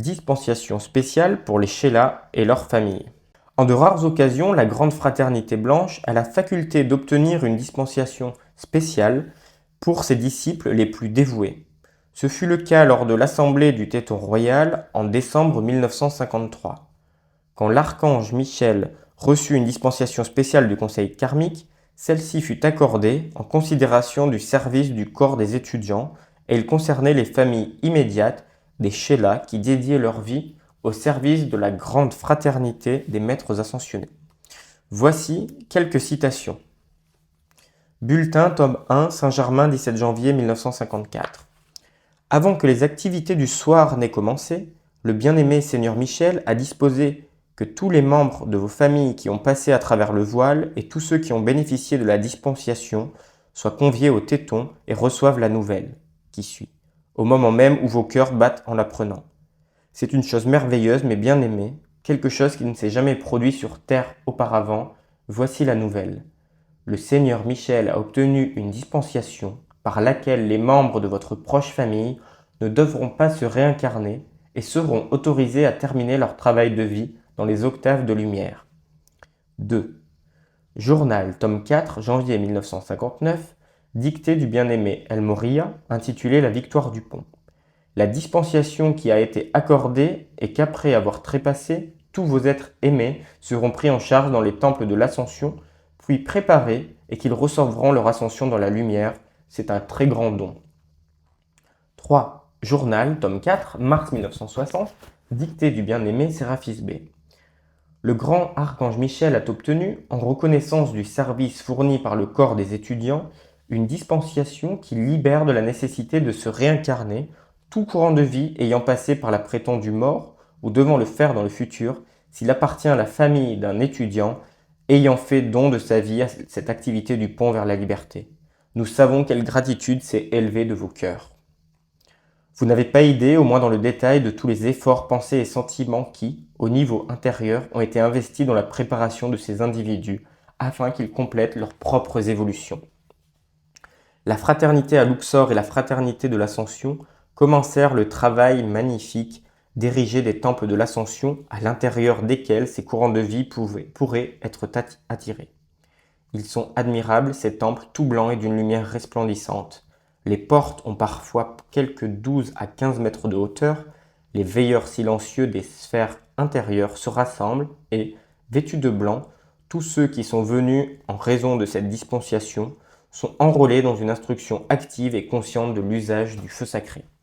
Dispensation spéciale pour les chélats et leurs familles. En de rares occasions, la Grande Fraternité Blanche a la faculté d'obtenir une dispensation spéciale pour ses disciples les plus dévoués. Ce fut le cas lors de l'Assemblée du Téton Royal en décembre 1953. Quand l'archange Michel reçut une dispensation spéciale du Conseil karmique, celle-ci fut accordée en considération du service du corps des étudiants et il concernait les familles immédiates des chélats qui dédiaient leur vie au service de la grande fraternité des maîtres ascensionnés. Voici quelques citations. Bulletin, tome 1, Saint-Germain, 17 janvier 1954. Avant que les activités du soir n'aient commencé, le bien-aimé Seigneur Michel a disposé que tous les membres de vos familles qui ont passé à travers le voile et tous ceux qui ont bénéficié de la dispensation soient conviés au téton et reçoivent la nouvelle qui suit, au moment même où vos cœurs battent en l'apprenant. C'est une chose merveilleuse mais bien aimée, quelque chose qui ne s'est jamais produit sur terre auparavant. Voici la nouvelle. Le Seigneur Michel a obtenu une dispensation par laquelle les membres de votre proche famille ne devront pas se réincarner et seront autorisés à terminer leur travail de vie dans les octaves de lumière. 2. Journal, tome 4, janvier 1959, dictée du bien-aimé El Morilla, intitulé La victoire du pont. La dispensation qui a été accordée est qu'après avoir trépassé, tous vos êtres aimés seront pris en charge dans les temples de l'ascension, puis préparés et qu'ils recevront leur ascension dans la lumière. C'est un très grand don. 3. Journal, tome 4, mars 1960, dictée du bien-aimé Séraphis B. Le grand archange Michel a obtenu, en reconnaissance du service fourni par le corps des étudiants, une dispensation qui libère de la nécessité de se réincarner, tout courant de vie ayant passé par la prétendue mort ou devant le faire dans le futur, s'il appartient à la famille d'un étudiant ayant fait don de sa vie à cette activité du pont vers la liberté. Nous savons quelle gratitude s'est élevée de vos cœurs. Vous n'avez pas idée, au moins dans le détail, de tous les efforts, pensées et sentiments qui, au niveau intérieur, ont été investis dans la préparation de ces individus afin qu'ils complètent leurs propres évolutions. La fraternité à Luxor et la fraternité de l'Ascension commencèrent le travail magnifique d'ériger des temples de l'Ascension à l'intérieur desquels ces courants de vie pourraient être attirés. Ils sont admirables, ces temples tout blancs et d'une lumière resplendissante. Les portes ont parfois quelques 12 à 15 mètres de hauteur. Les veilleurs silencieux des sphères intérieures se rassemblent et, vêtus de blanc, tous ceux qui sont venus en raison de cette dispensation sont enrôlés dans une instruction active et consciente de l'usage du feu sacré.